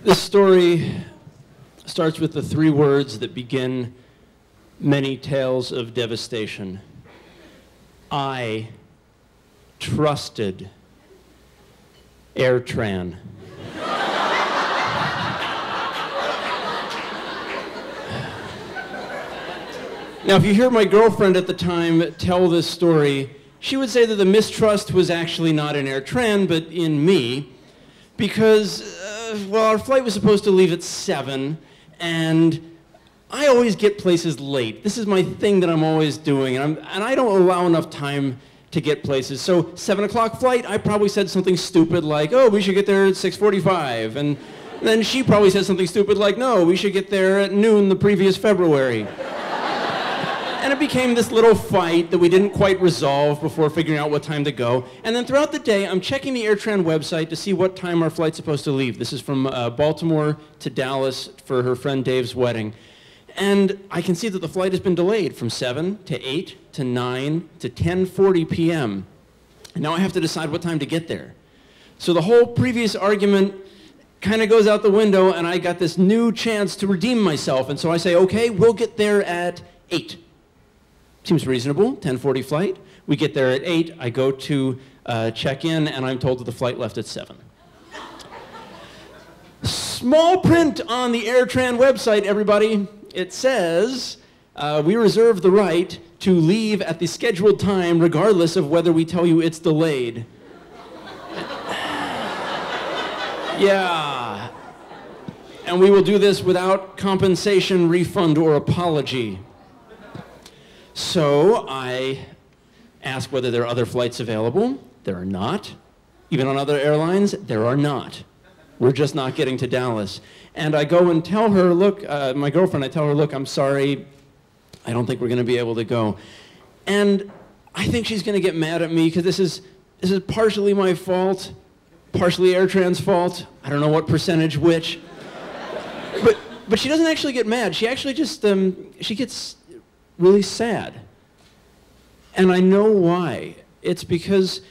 This story starts with the three words that begin many tales of devastation. I trusted AirTran. Now, if you hear my girlfriend at the time tell this story, she would say that the mistrust was actually not in AirTran, but in me, because, well, our flight was supposed to leave at 7, and I always get places late. This is my thing that I'm always doing, and I don't allow enough time to get places. So 7 o'clock flight, I probably said something stupid like, oh, we should get there at 6:45, and then she probably said something stupid like, no, we should get there at noon the previous February. And it became this little fight that we didn't quite resolve before figuring out what time to go. And then throughout the day, I'm checking the AirTran website to see what time our flight's supposed to leave. This is from Baltimore to Dallas for her friend Dave's wedding. And I can see that the flight has been delayed from 7 to 8 to 9 to 10:40 p.m. And now I have to decide what time to get there. So the whole previous argument kind of goes out the window, and I got this new chance to redeem myself. And so I say, okay, we'll get there at 8. Seems reasonable, 10:40 flight. We get there at 8. I go to check in, and I'm told that the flight left at 7. Small print on the AirTran website, everybody. It says, we reserve the right to leave at the scheduled time regardless of whether we tell you it's delayed. Yeah. And we will do this without compensation, refund, or apology. So I ask whether there are other flights available. There are not. Even on other airlines, there are not. We're just not getting to Dallas. And I go and tell her, look, my girlfriend, I tell her, look, I'm sorry. I don't think we're going to be able to go. And I think she's going to get mad at me because this is partially my fault, partially AirTran's fault. I don't know what percentage which. But she doesn't actually get mad. She actually just, she gets really sad. And I know why. It's because,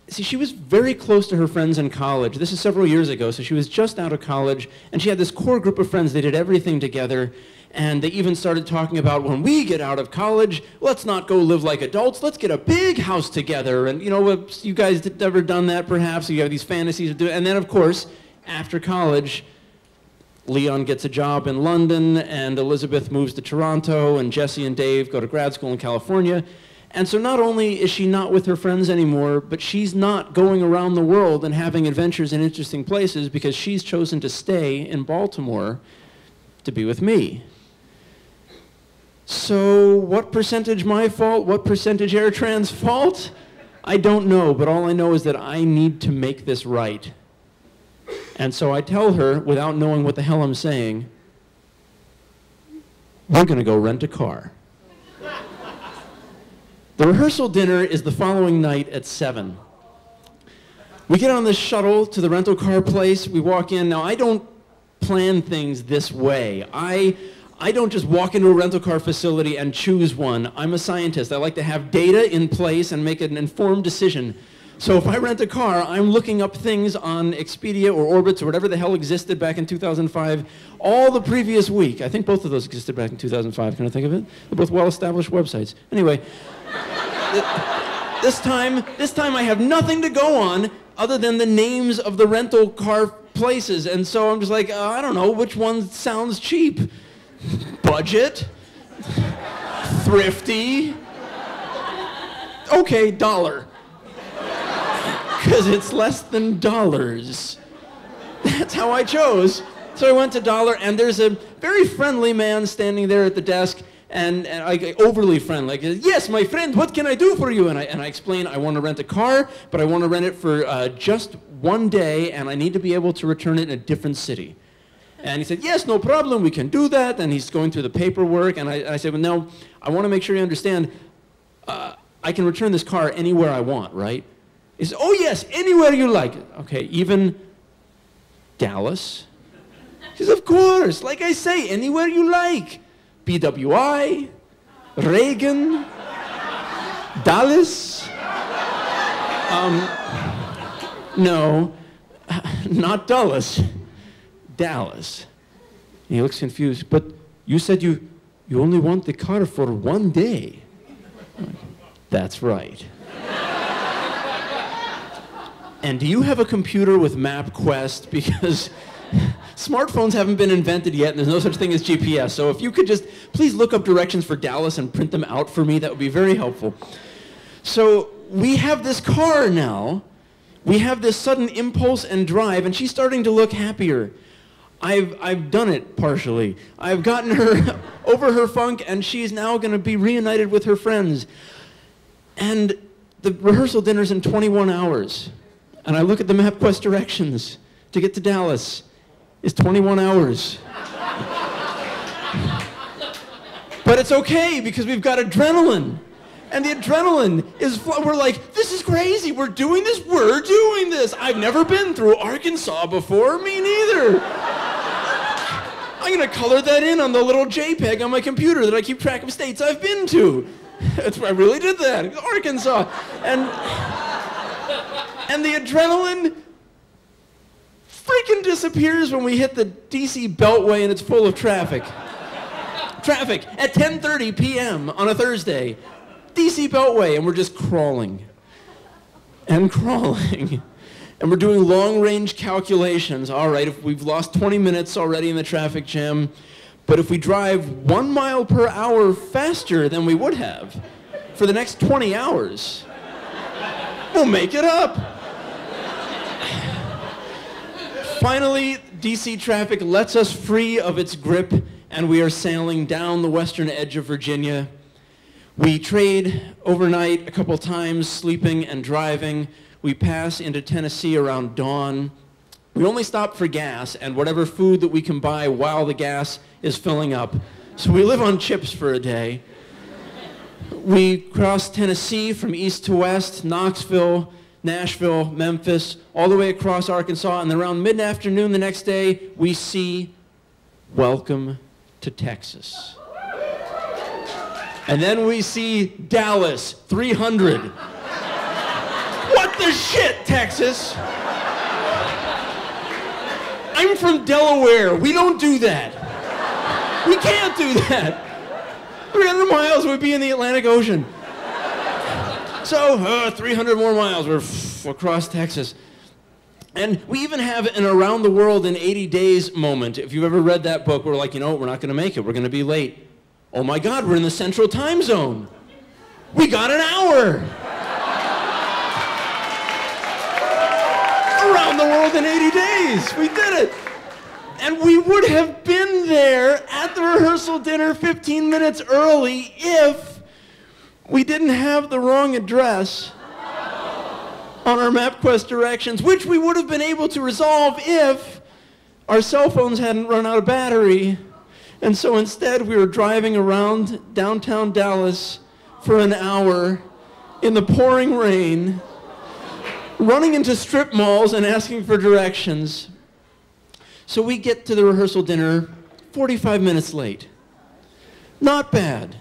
see, she was very close to her friends in college. This is several years ago, so she was just out of college, and she had this core group of friends. They did everything together, and they even started talking about, when we get out of college, let's not go live like adults, let's get a big house together. And, you know, you guys have ever done that, perhaps? You have these fantasies of doing it. And then, of course, after college, Leon gets a job in London, and Elizabeth moves to Toronto, and Jesse and Dave go to grad school in California. And so not only is she not with her friends anymore, but she's not going around the world and having adventures in interesting places because she's chosen to stay in Baltimore to be with me. So what percentage my fault? What percentage AirTran's fault? I don't know, but all I know is that I need to make this right. And so I tell her, without knowing what the hell I'm saying, we're going to go rent a car. The rehearsal dinner is the following night at 7. We get on the shuttle to the rental car place. We walk in. Now, I don't plan things this way. I don't just walk into a rental car facility and choose one. I'm a scientist. I like to have data in place and make an informed decision. So if I rent a car, I'm looking up things on Expedia or Orbitz or whatever the hell existed back in 2005, all the previous week. I think both of those existed back in 2005. Can I think of it? They're both well-established websites. Anyway, this time I have nothing to go on other than the names of the rental car places. And so I'm just like, I don't know, which one sounds cheap? Budget? Thrifty? Okay, $1. Because it's less than $. That's how I chose. So I went to $, and there's a very friendly man standing there at the desk, and I overly friendly. Like, yes, my friend, what can I do for you? And I explain, I want to rent a car, but I want to rent it for just one day, and I need to be able to return it in a different city. And he said, yes, no problem, we can do that. And he's going through the paperwork, and I said, well, no, I want to make sure you understand, I can return this car anywhere I want, right? He said, oh, yes, anywhere you like. Okay, even Dallas? He says, of course, like I say, anywhere you like. BWI, Reagan, Dallas. No, not Dallas. Dallas. And he looks confused. But you said you only want the car for 1 day. That's right. And do you have a computer with MapQuest? Because smartphones haven't been invented yet, and there's no such thing as GPS. So if you could just please look up directions for Dallas and print them out for me, that would be very helpful. So we have this car now. We have this sudden impulse and drive, and she's starting to look happier. I've done it partially. I've gotten her over her funk, and she's now going to be reunited with her friends. And the rehearsal dinner's in 21 hours. And I look at the MapQuest directions to get to Dallas. It's 21 hours. But it's okay, because we've got adrenaline. And the adrenaline is, we're like, this is crazy, we're doing this. I've never been through Arkansas before, me neither. I'm gonna color that in on the little JPEG on my computer that I keep track of states I've been to. I really did that, Arkansas. And the adrenaline freaking disappears when we hit the DC Beltway and it's full of traffic. Traffic at 10:30 p.m. on a Thursday. DC Beltway, and we're just crawling. And crawling. And we're doing long-range calculations. All right, if we've lost 20 minutes already in the traffic jam, but if we drive 1 mile per hour faster than we would have for the next 20 hours, we'll make it up. Finally, DC traffic lets us free of its grip, and we are sailing down the western edge of Virginia. We trade overnight a couple times, sleeping and driving. We pass into Tennessee around dawn. We only stop for gas and whatever food that we can buy while the gas is filling up. So we live on chips for a day. We cross Tennessee from east to west, Knoxville, Nashville, Memphis, all the way across Arkansas, and then around mid-afternoon the next day, we see Welcome to Texas. And then we see Dallas, 300. What the shit, Texas? I'm from Delaware. We don't do that. We can't do that. 300 miles would be in the Atlantic Ocean. So, 300 more miles, we're across Texas. And we even have an around the world in 80 days moment. If you've ever read that book, we're like, you know what, we're not gonna make it, we're gonna be late. Oh my God, we're in the Central Time Zone. We got an hour. Around the world in 80 days, we did it. And we would have been there at the rehearsal dinner 15 minutes early if we didn't have the wrong address on our MapQuest directions, which we would have been able to resolve if our cell phones hadn't run out of battery. And so instead we were driving around downtown Dallas for an hour in the pouring rain, running into strip malls and asking for directions. So we get to the rehearsal dinner 45 minutes late. Not bad.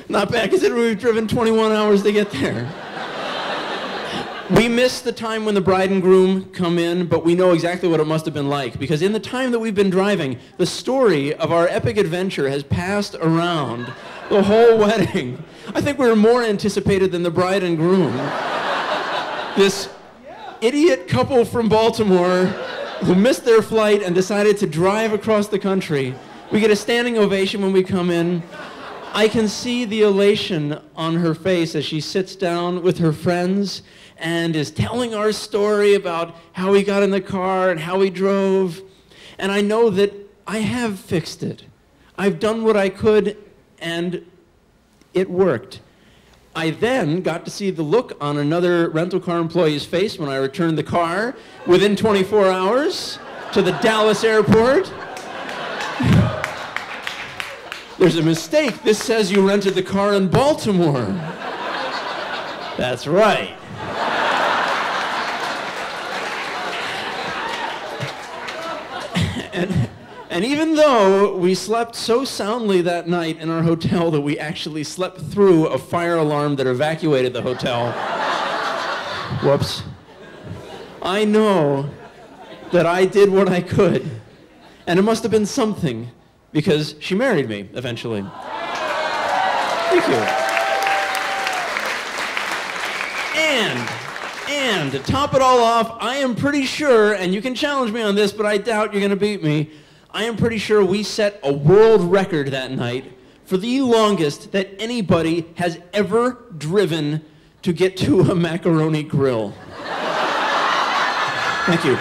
Not bad, considering we've driven 21 hours to get there. We missed the time when the bride and groom come in, but we know exactly what it must have been like, because in the time that we've been driving, the story of our epic adventure has passed around the whole wedding. I think we were more anticipated than the bride and groom. This idiot couple from Baltimore who missed their flight and decided to drive across the country. We get a standing ovation when we come in. I can see the elation on her face as she sits down with her friends and is telling our story about how we got in the car and how we drove. And I know that I have fixed it. I've done what I could, and it worked. I then got to see the look on another rental car employee's face when I returned the car within 24 hours to the Dallas airport. There's a mistake. This says you rented the car in Baltimore. That's right. And even though we slept so soundly that night in our hotel that we actually slept through a fire alarm that evacuated the hotel, whoops, I know that I did what I could. And it must have been something, because she married me eventually. Thank you. And to top it all off, I am pretty sure, and you can challenge me on this, but I doubt you're going to beat me, I am pretty sure we set a world record that night for the longest that anybody has ever driven to get to a macaroni grill. Thank you.